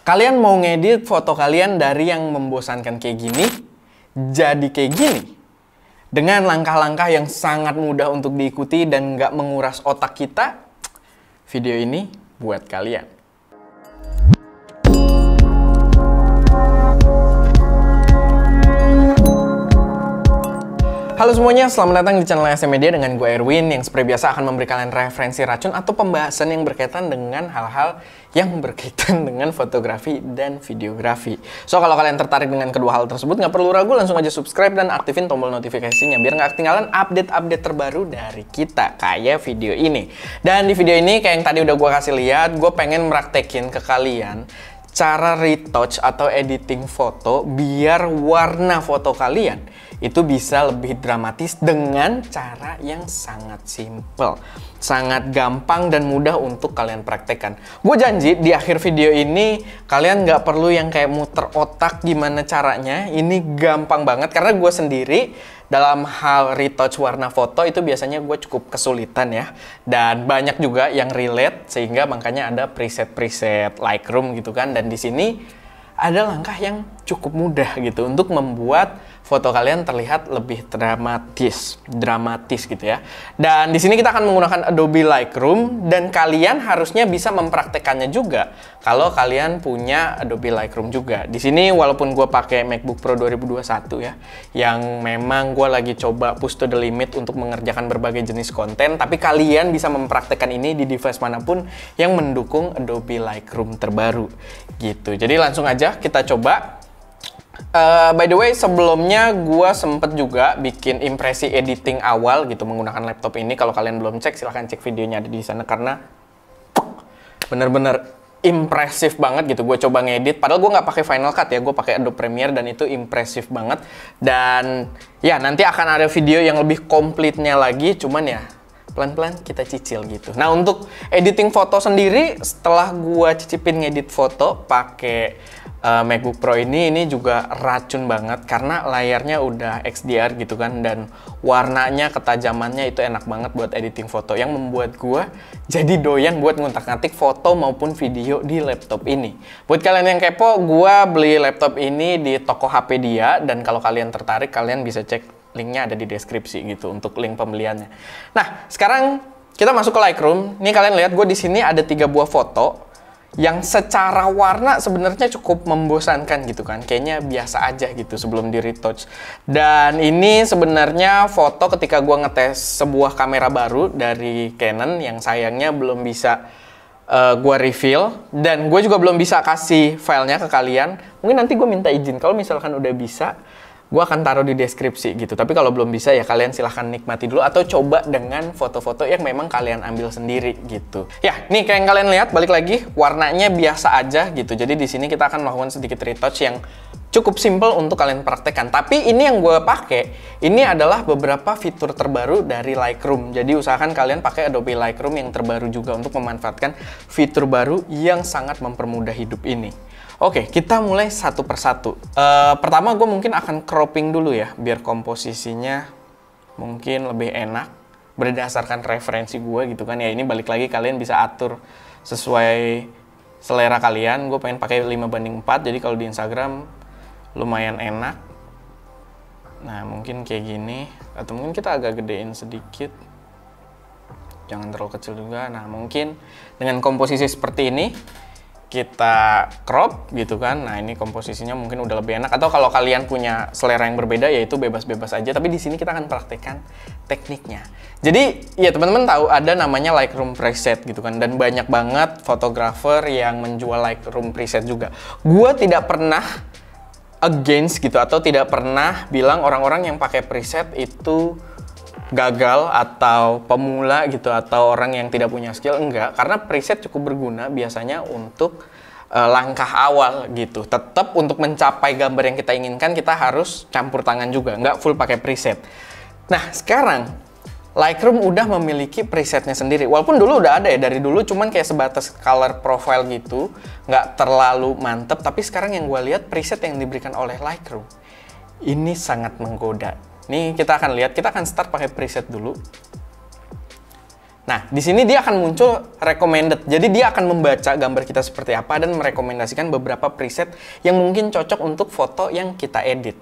Kalian mau ngedit foto kalian dari yang membosankan kayak gini, jadi kayak gini. Dengan langkah-langkah yang sangat mudah untuk diikuti dan nggak menguras otak kita, video ini buat kalian. Halo semuanya, selamat datang di channel SM Media dengan gue Erwin yang seperti biasa akan memberi kalian referensi racun atau pembahasan yang berkaitan dengan hal-hal yang berkaitan dengan fotografi dan videografi. So, kalau kalian tertarik dengan kedua hal tersebut, nggak perlu ragu, langsung aja subscribe dan aktifin tombol notifikasinya biar nggak ketinggalan update-update terbaru dari kita, kayak video ini. Dan di video ini, kayak yang tadi udah gue kasih lihat, gue pengen meraktekin ke kalian cara retouch atau editing foto biar warna foto kalian itu bisa lebih dramatis dengan cara yang sangat simple, sangat gampang dan mudah untuk kalian praktekkan. Gue janji di akhir video ini kalian nggak perlu yang kayak muter otak gimana caranya. Ini gampang banget karena gue sendiri dalam hal retouch warna foto itu biasanya gue cukup kesulitan ya, dan banyak juga yang relate sehingga makanya ada preset-preset Lightroom gitu kan. Dan di sini ada langkah yang cukup mudah gitu untuk membuat foto kalian terlihat lebih dramatis gitu ya. Dan di sini kita akan menggunakan Adobe Lightroom dan kalian harusnya bisa mempraktekannya juga kalau kalian punya Adobe Lightroom juga. Di sini walaupun gue pakai MacBook Pro 2021 ya, yang memang gue lagi coba push to the limit untuk mengerjakan berbagai jenis konten, tapi kalian bisa mempraktekkan ini di device manapun yang mendukung Adobe Lightroom terbaru gitu. Jadi langsung aja kita coba. By the way, sebelumnya gue sempet juga bikin impresi editing awal gitu menggunakan laptop ini. Kalau kalian belum cek, silahkan cek videonya ada di sana karena bener-bener impresif banget gitu. Gue coba ngedit, padahal gue nggak pakai Final Cut ya, gue pakai Adobe Premiere dan itu impresif banget. Dan ya nanti akan ada video yang lebih komplitnya lagi, cuman ya pelan-pelan kita cicil gitu. Nah, untuk editing foto sendiri, setelah gue cicipin ngedit foto pakai MacBook Pro ini juga racun banget karena layarnya udah XDR gitu kan, dan warnanya, ketajamannya itu enak banget buat editing foto yang membuat gue jadi doyan buat ngutak-ngatik foto maupun video di laptop ini. Buat kalian yang kepo, gue beli laptop ini di toko HP dia, dan kalau kalian tertarik kalian bisa cek linknya ada di deskripsi gitu untuk link pembeliannya. Nah, sekarang kita masuk ke Lightroom. Nih kalian lihat gue di sini ada 3 buah foto yang secara warna sebenarnya cukup membosankan gitu kan. Kayaknya biasa aja gitu sebelum di retouch. Dan ini sebenarnya foto ketika gue ngetes sebuah kamera baru dari Canon yang sayangnya belum bisa gue reveal, dan gue juga belum bisa kasih filenya ke kalian. Mungkin nanti gue minta izin kalau misalkan udah bisa, gue akan taruh di deskripsi gitu. Tapi kalau belum bisa ya kalian silahkan nikmati dulu atau coba dengan foto-foto yang memang kalian ambil sendiri gitu. Ya, nih kayak yang kalian lihat, balik lagi warnanya biasa aja gitu. Jadi di sini kita akan melakukan sedikit retouch yang cukup simple untuk kalian praktekkan. Tapi ini yang gue pakai, ini adalah beberapa fitur terbaru dari Lightroom. Jadi usahakan kalian pakai Adobe Lightroom yang terbaru juga untuk memanfaatkan fitur baru yang sangat mempermudah hidup ini. Oke, kita mulai satu persatu. Pertama gue mungkin akan cropping dulu ya, biar komposisinya mungkin lebih enak berdasarkan referensi gue gitu kan. Ya ini balik lagi kalian bisa atur sesuai selera kalian. Gue pengen pakai 5:4, jadi kalau di Instagram lumayan enak. Nah mungkin kayak gini, atau mungkin kita agak gedein sedikit, jangan terlalu kecil juga. Nah mungkin dengan komposisi seperti ini kita crop gitu kan. Nah ini komposisinya mungkin udah lebih enak, atau kalau kalian punya selera yang berbeda ya itu bebas-bebas aja, tapi di sini kita akan praktekkan tekniknya. Jadi ya teman-teman tahu ada namanya Lightroom preset gitu kan, dan banyak banget fotografer yang menjual Lightroom preset juga. Gua tidak pernah against gitu, atau tidak pernah bilang orang-orang yang pakai preset itu gagal atau pemula gitu, atau orang yang tidak punya skill. Enggak, karena preset cukup berguna biasanya untuk langkah awal gitu. Tetap untuk mencapai gambar yang kita inginkan kita harus campur tangan juga, nggak full pakai preset. Nah sekarang Lightroom udah memiliki presetnya sendiri, walaupun dulu udah ada ya dari dulu, cuman kayak sebatas color profile gitu, nggak terlalu mantep. Tapi sekarang yang gue lihat preset yang diberikan oleh Lightroom ini sangat menggoda. Nih kita akan lihat, kita akan start pakai preset dulu. Nah, di sini dia akan muncul recommended. Jadi dia akan membaca gambar kita seperti apa dan merekomendasikan beberapa preset yang mungkin cocok untuk foto yang kita edit.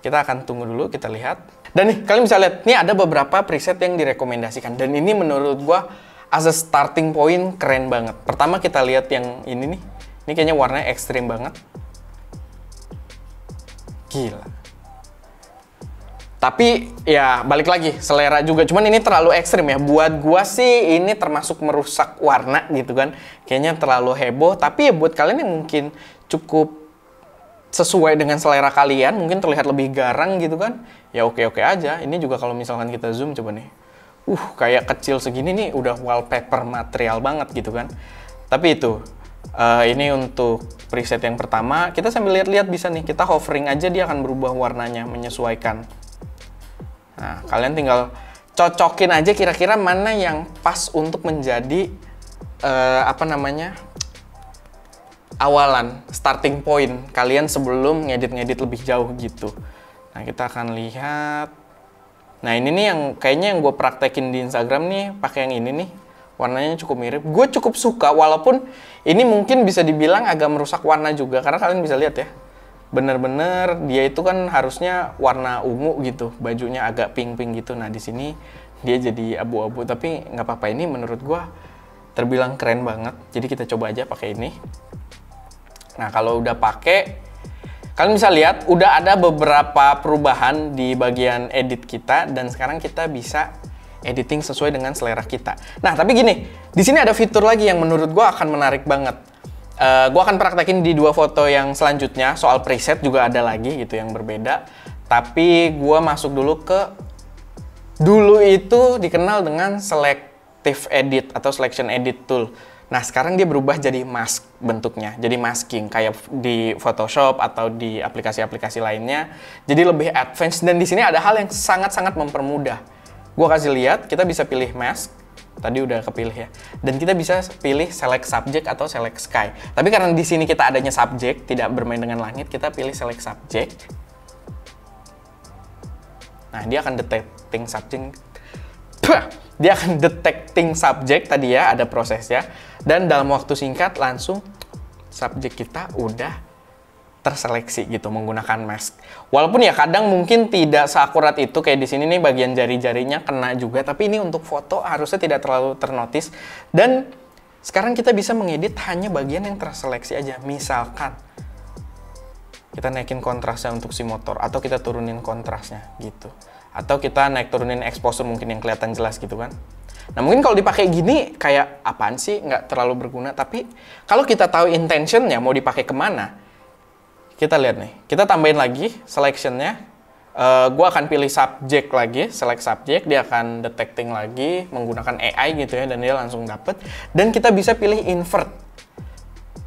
Kita akan tunggu dulu, kita lihat. Dan nih, kalian bisa lihat, nih ada beberapa preset yang direkomendasikan. Dan ini menurut gua as a starting point keren banget. Pertama kita lihat yang ini nih. Ini kayaknya warnanya ekstrim banget. Gila. Tapi ya balik lagi, selera juga. Cuman ini terlalu ekstrim ya. Buat gua sih ini termasuk merusak warna gitu kan. Kayaknya terlalu heboh. Tapi ya buat kalian yang mungkin cukup sesuai dengan selera kalian, mungkin terlihat lebih garang gitu kan, ya oke-oke aja. Ini juga kalau misalkan kita zoom coba nih. Kayak kecil segini nih udah wallpaper material banget gitu kan. Tapi itu, ini untuk preset yang pertama. Kita sambil lihat-lihat bisa nih, kita hovering aja dia akan berubah warnanya, menyesuaikan. Nah, kalian tinggal cocokin aja kira-kira mana yang pas untuk menjadi awalan, starting point kalian sebelum ngedit-ngedit lebih jauh gitu. Nah, kita akan lihat. Nah, ini nih yang kayaknya yang gue praktekin di Instagram nih, pakai yang ini nih. Warnanya cukup mirip. Gue cukup suka, walaupun ini mungkin bisa dibilang agak merusak warna juga. Karena kalian bisa lihat ya, bener-bener dia itu kan harusnya warna ungu gitu, bajunya agak pink-pink gitu. Nah, di sini dia jadi abu-abu, tapi nggak apa-apa. Ini menurut gue terbilang keren banget. Jadi kita coba aja pakai ini. Nah, kalau udah pakai, kalian bisa lihat udah ada beberapa perubahan di bagian edit kita dan sekarang kita bisa editing sesuai dengan selera kita. Nah, tapi gini, di sini ada fitur lagi yang menurut gua akan menarik banget. Gua akan praktekin di 2 foto yang selanjutnya, soal preset juga ada lagi gitu yang berbeda. Tapi gua masuk dulu ke, dulu itu dikenal dengan selective edit atau selection edit tool. Nah, sekarang dia berubah jadi mask bentuknya, jadi masking kayak di Photoshop atau di aplikasi-aplikasi lainnya. Jadi lebih advance dan di sini ada hal yang sangat-sangat mempermudah. Gua kasih lihat, kita bisa pilih mask. Tadi udah kepilih ya. Dan kita bisa pilih select subject atau select sky. Tapi karena di sini kita adanya subject, tidak bermain dengan langit, kita pilih select subject. Nah, dia akan detecting subject. Dia akan detecting subject tadi ya, ada prosesnya. Dan dalam waktu singkat langsung subjek kita udah terseleksi gitu menggunakan mask. Walaupun ya kadang mungkin tidak seakurat itu, kayak di sini nih bagian jari-jarinya kena juga, tapi ini untuk foto harusnya tidak terlalu ternotis. Dan sekarang kita bisa mengedit hanya bagian yang terseleksi aja. Misalkan kita naikin kontrasnya untuk si motor atau kita turunin kontrasnya gitu. Atau kita naik turunin exposure mungkin yang kelihatan jelas gitu kan. Nah, mungkin kalau dipakai gini kayak apaan sih, nggak terlalu berguna. Tapi kalau kita tahu intentionnya mau dipakai kemana, kita lihat nih. Kita tambahin lagi selectionnya. Gue akan pilih subject lagi, select subject. Dia akan detecting lagi menggunakan AI gitu ya, dan dia langsung dapet. Dan kita bisa pilih invert,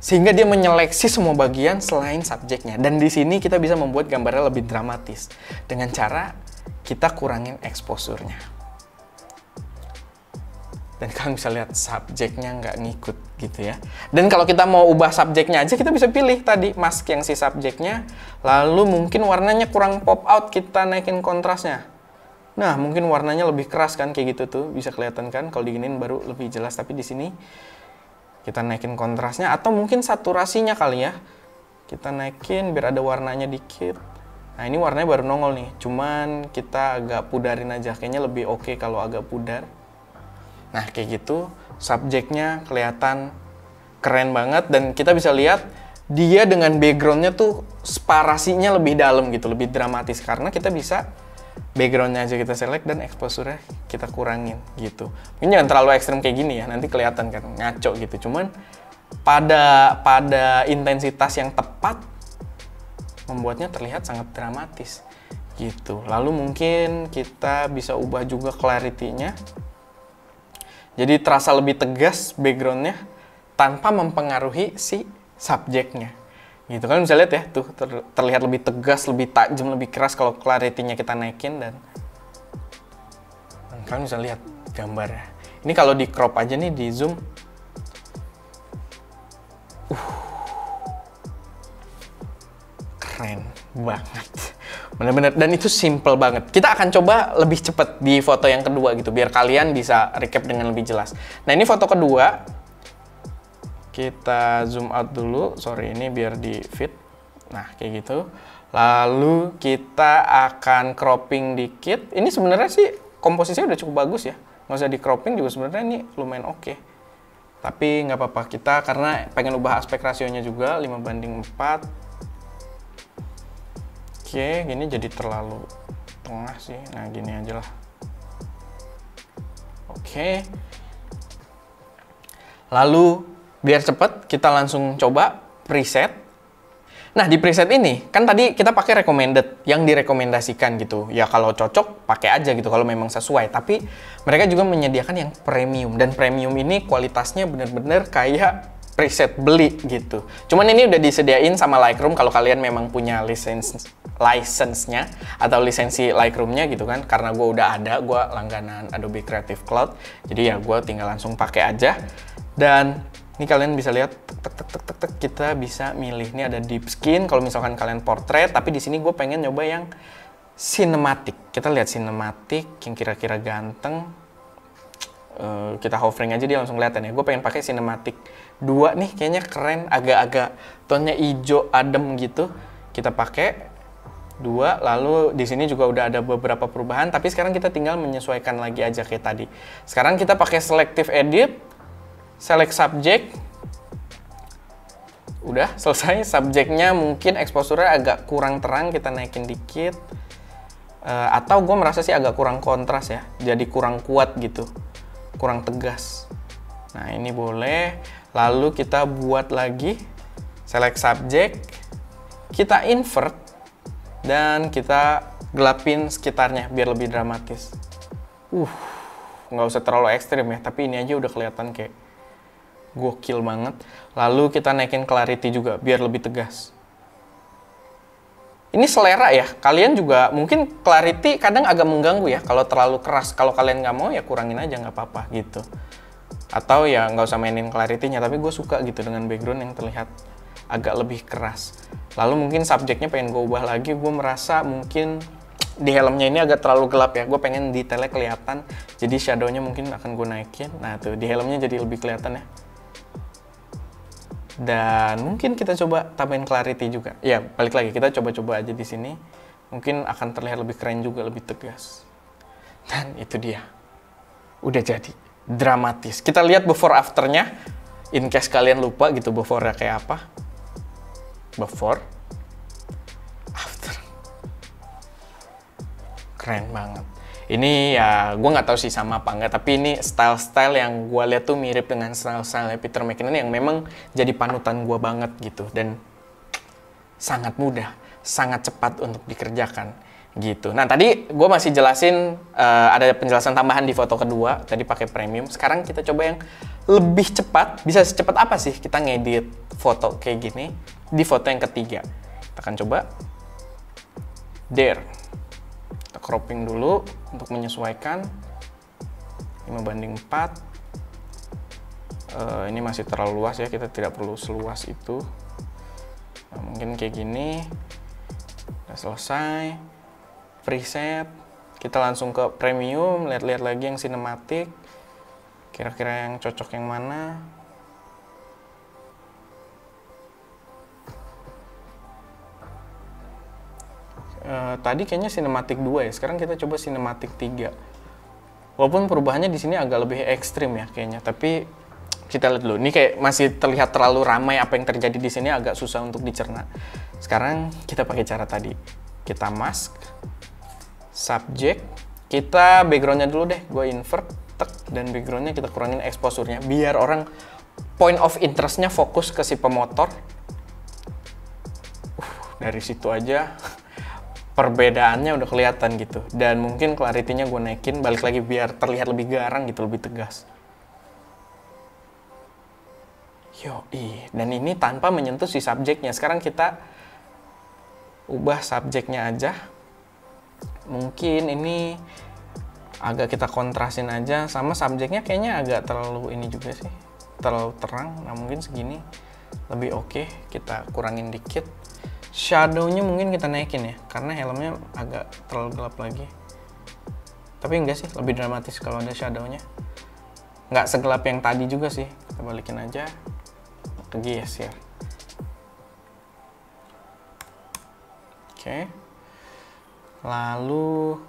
sehingga dia menyeleksi semua bagian selain subjeknya. Dan di sini kita bisa membuat gambarnya lebih dramatis dengan cara kita kurangin exposure-nya. Dan kalian bisa lihat subjeknya nggak ngikut gitu ya. Dan kalau kita mau ubah subjeknya aja, kita bisa pilih tadi mask yang si subjeknya. Lalu mungkin warnanya kurang pop out, kita naikin kontrasnya. Nah, mungkin warnanya lebih keras kan, kayak gitu tuh. Bisa kelihatan kan, kalau diginin baru lebih jelas. Tapi di sini kita naikin kontrasnya, atau mungkin saturasinya kali ya. Kita naikin biar ada warnanya dikit. Nah, ini warnanya baru nongol nih. Cuman kita agak pudarin aja. Kayaknya lebih oke kalau agak pudar. Nah, kayak gitu, subjeknya kelihatan keren banget. Dan kita bisa lihat, dia dengan backgroundnya tuh sparasinya lebih dalam gitu, lebih dramatis. Karena kita bisa backgroundnya aja kita select dan exposure-nya kita kurangin gitu. Ini jangan terlalu ekstrem kayak gini ya, nanti kelihatan kan ngaco gitu. Cuman pada intensitas yang tepat, membuatnya terlihat sangat dramatis gitu. Lalu mungkin kita bisa ubah juga clarity-nya. Jadi terasa lebih tegas background-nya tanpa mempengaruhi si subjeknya. Gitu kan, bisa lihat ya, tuh terlihat lebih tegas, lebih tajam, lebih keras kalau clarity-nya kita naikin. Dan kalian bisa lihat gambarnya. Ini kalau di crop aja nih, di zoom. Keren banget. Bener-bener, dan itu simple banget. Kita akan coba lebih cepet di foto yang kedua gitu, biar kalian bisa recap dengan lebih jelas. Nah ini foto kedua, kita zoom out dulu, sorry ini biar di fit. Nah kayak gitu. Lalu kita akan cropping dikit. Ini sebenarnya sih komposisinya udah cukup bagus ya, nggak usah di cropping juga sebenarnya ini lumayan oke. Tapi nggak apa-apa, kita karena pengen ubah aspek rasionya juga 5:4. Oke, gini jadi terlalu tengah sih. Nah, gini aja lah. Oke. Lalu, biar cepet, kita langsung coba preset. Nah, di preset ini, kan tadi kita pakai recommended, yang direkomendasikan gitu. Ya, kalau cocok, pakai aja gitu, kalau memang sesuai. Tapi, mereka juga menyediakan yang premium. Dan premium ini kualitasnya bener-bener kayak preset beli gitu. Cuman ini udah disediain sama Lightroom kalau kalian memang punya license-nya atau lisensi Lightroom-nya gitu kan. Karena gue udah ada, gue langganan Adobe Creative Cloud. Jadi ya gue tinggal langsung pakai aja. Dan ini kalian bisa lihat kita bisa milih. Ini ada deep skin kalau misalkan kalian portrait, tapi di sini gue pengen nyoba yang cinematic. Kita lihat cinematic yang kira-kira ganteng. Kita hovering aja dia langsung kelihatan ya. Gue pengen pakai cinematic 2 nih, kayaknya keren, agak-agak tonnya hijau adem gitu. Kita pakai 2, lalu di sini juga udah ada beberapa perubahan, tapi sekarang kita tinggal menyesuaikan lagi aja kayak tadi. Sekarang kita pakai selective edit, select subject. Udah selesai, subjeknya mungkin exposure-nya agak kurang terang, kita naikin dikit. Atau gue merasa sih agak kurang kontras ya, jadi kurang kuat gitu, kurang tegas. Nah ini boleh. Lalu kita buat lagi select subject, kita invert dan kita gelapin sekitarnya biar lebih dramatis. Nggak usah terlalu ekstrim ya, tapi ini aja udah kelihatan kayak gokil banget. Lalu kita naikin clarity juga biar lebih tegas. Ini selera ya, kalian juga mungkin clarity kadang agak mengganggu ya kalau terlalu keras. Kalau kalian nggak mau ya kurangin aja, nggak apa-apa gitu. Atau ya nggak usah mainin clarity-nya, tapi gue suka gitu dengan background yang terlihat agak lebih keras. Lalu mungkin subjeknya pengen gue ubah lagi, gue merasa mungkin di helmnya ini agak terlalu gelap ya, gue pengen detailnya kelihatan, jadi shadow-nya mungkin akan gue naikin. Nah tuh di helmnya jadi lebih kelihatan ya. Dan mungkin kita coba tambahin clarity juga. Ya balik lagi, kita coba-coba aja di sini, mungkin akan terlihat lebih keren juga, lebih tegas. Dan itu dia, udah jadi. Dramatis. Kita lihat before afternya, in case kalian lupa gitu before-nya kayak apa. Before, after. Keren banget. Ini ya, gue nggak tahu sih sama apa enggak, tapi ini style-style yang gue lihat tuh mirip dengan style-style Peter McKinnon yang memang jadi panutan gue banget gitu. Dan sangat mudah, sangat cepat untuk dikerjakan. Gitu. Nah tadi gue masih jelasin ada penjelasan tambahan di foto kedua, tadi pakai premium. Sekarang kita coba yang lebih cepat. Bisa secepat apa sih kita ngedit foto kayak gini di foto yang ketiga? Kita akan coba there. Kita cropping dulu untuk menyesuaikan 5:4. Ini masih terlalu luas ya, kita tidak perlu seluas itu. Nah, mungkin kayak gini. Udah selesai. Preset, kita langsung ke premium, lihat-lihat lagi yang cinematic, kira-kira yang cocok yang mana. Tadi kayaknya cinematic 2 ya, sekarang kita coba cinematic 3. Walaupun perubahannya di sini agak lebih ekstrim ya kayaknya, tapi kita lihat dulu. Ini kayak masih terlihat terlalu ramai, apa yang terjadi di sini agak susah untuk dicerna. Sekarang kita pakai cara tadi, kita mask. Subject, kita backgroundnya dulu deh, gue invert, dan backgroundnya kita kurangin exposure-nya, biar orang point of interest-nya fokus ke si pemotor. Dari situ aja perbedaannya udah kelihatan gitu, dan mungkin clarity-nya gue naikin, balik lagi biar terlihat lebih garang gitu, lebih tegas. Yoi, dan ini tanpa menyentuh si subjeknya. Sekarang kita ubah subjeknya aja. Mungkin ini agak kita kontrasin aja, sama subjeknya kayaknya agak terlalu ini juga sih, terlalu terang. Nah mungkin segini lebih oke, kita kurangin dikit Shadow-nya mungkin kita naikin ya, karena helmnya agak terlalu gelap lagi. Tapi enggak sih, lebih dramatis kalau ada shadow-nya. Nggak segelap yang tadi juga sih. Kita balikin aja ke geser. Oke. Lalu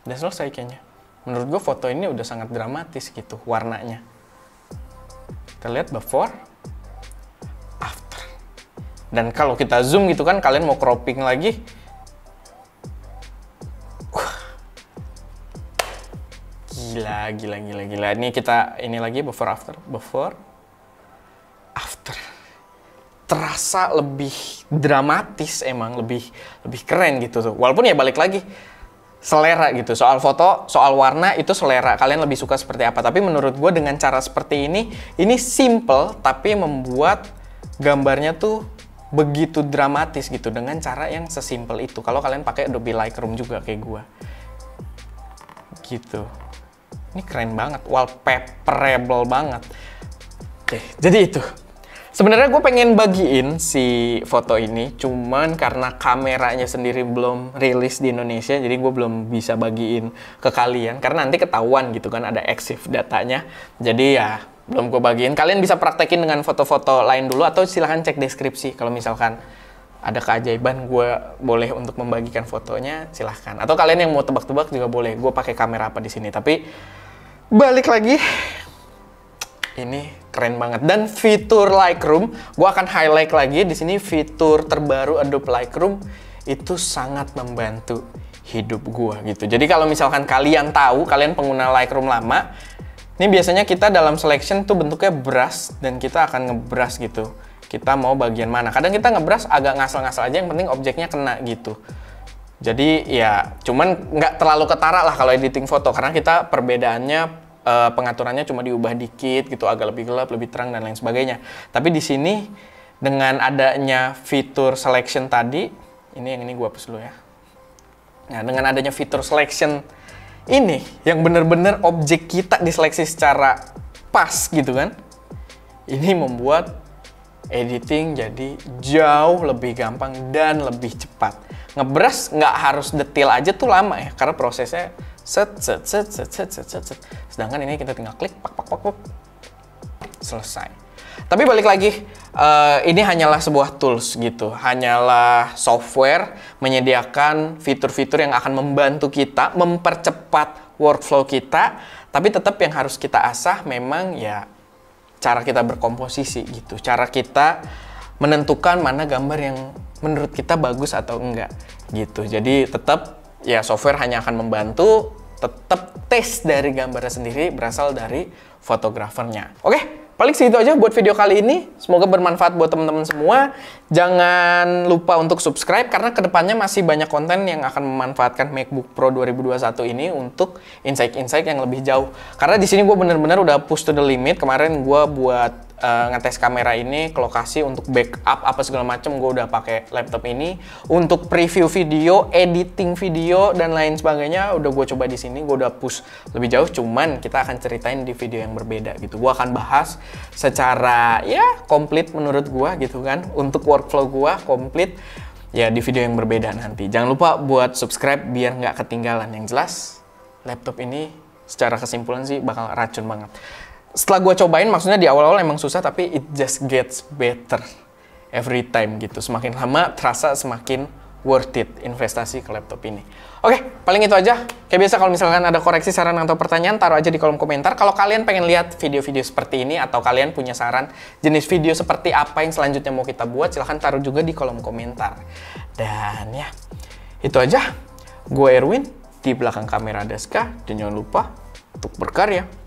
udah selesai kayaknya. Menurut gue foto ini udah sangat dramatis gitu warnanya. Kita lihat before, after. Dan kalau kita zoom gitu kan, kalian mau cropping lagi, gila. Ini kita ini lagi before after. Terasa lebih dramatis emang, lebih keren gitu tuh. Walaupun ya balik lagi selera gitu. Soal foto, soal warna itu selera. Kalian lebih suka seperti apa? Tapi menurut gue dengan cara seperti ini simple tapi membuat gambarnya tuh begitu dramatis gitu dengan cara yang sesimpel itu. Kalau kalian pakai Adobe Lightroom juga kayak gue. Gitu. Ini keren banget, wallpaperable banget. Oke, jadi itu. Sebenarnya gue pengen bagiin si foto ini, cuman karena kameranya sendiri belum rilis di Indonesia, jadi gue belum bisa bagiin ke kalian. Karena nanti ketahuan gitu kan, ada EXIF datanya. Jadi ya, belum gue bagiin. Kalian bisa praktekin dengan foto-foto lain dulu, atau silahkan cek deskripsi. Kalau misalkan ada keajaiban, gue boleh untuk membagikan fotonya, silahkan. Atau kalian yang mau tebak-tebak juga boleh, gue pakai kamera apa di sini. Tapi, balik lagi. Ini keren banget. Dan fitur Lightroom, gue akan highlight lagi di sini fitur terbaru Adobe Lightroom itu sangat membantu hidup gue gitu. Jadi kalau misalkan kalian tahu, kalian pengguna Lightroom lama, ini biasanya kita dalam selection tuh bentuknya brush dan kita akan ngebrush gitu. Kita mau bagian mana. Kadang kita ngebrush agak ngasal-ngasal aja, yang penting objeknya kena gitu. Jadi ya cuman nggak terlalu ketara lah kalau editing foto, karena kita perbedaannya pengaturannya cuma diubah dikit gitu, agak lebih gelap, lebih terang dan lain sebagainya. Tapi di sini dengan adanya fitur selection tadi, yang ini gue hapus dulu ya. Nah, dengan adanya fitur selection ini yang bener-bener objek kita diseleksi secara pas gitu kan, ini membuat editing jadi jauh lebih gampang dan lebih cepat. Ngebrush nggak harus detail aja tuh lama ya, karena prosesnya set. Sedangkan ini kita tinggal klik, pak, selesai. Tapi balik lagi, ini hanyalah sebuah tools gitu, hanyalah software menyediakan fitur-fitur yang akan membantu kita mempercepat workflow kita. Tapi tetap yang harus kita asah memang ya cara kita berkomposisi gitu, cara kita menentukan mana gambar yang menurut kita bagus atau enggak gitu. Jadi tetap ya software hanya akan membantu, tetap tes dari gambarnya sendiri berasal dari fotografernya. Oke, paling segitu aja buat video kali ini. Semoga bermanfaat buat teman-teman semua. Jangan lupa untuk subscribe karena kedepannya masih banyak konten yang akan memanfaatkan MacBook Pro 2021 ini untuk insight-insight yang lebih jauh. Karena di sini gue bener-bener udah push to the limit. Kemarin gue buat ngetes kamera ini ke lokasi untuk backup apa segala macam, gue udah pakai laptop ini untuk preview video, editing video dan lain sebagainya udah gue coba di sini. Gue udah push lebih jauh, cuman kita akan ceritain di video yang berbeda gitu. Gue akan bahas secara ya komplit menurut gue gitu kan, untuk workflow gue komplit ya di video yang berbeda nanti. Jangan lupa buat subscribe biar nggak ketinggalan. Yang jelas laptop ini secara kesimpulan sih bakal racun banget. Setelah gue cobain, maksudnya di awal-awal emang susah, tapi it just gets better every time gitu. Semakin lama terasa semakin worth it investasi ke laptop ini. Oke, paling itu aja. Kayak biasa kalau misalkan ada koreksi, saran, atau pertanyaan, taruh aja di kolom komentar. Kalau kalian pengen lihat video-video seperti ini, atau kalian punya saran jenis video seperti apa yang selanjutnya mau kita buat, silahkan taruh juga di kolom komentar. Dan ya, itu aja. Gue Erwin, di belakang kamera Deska, dan jangan lupa untuk berkarya.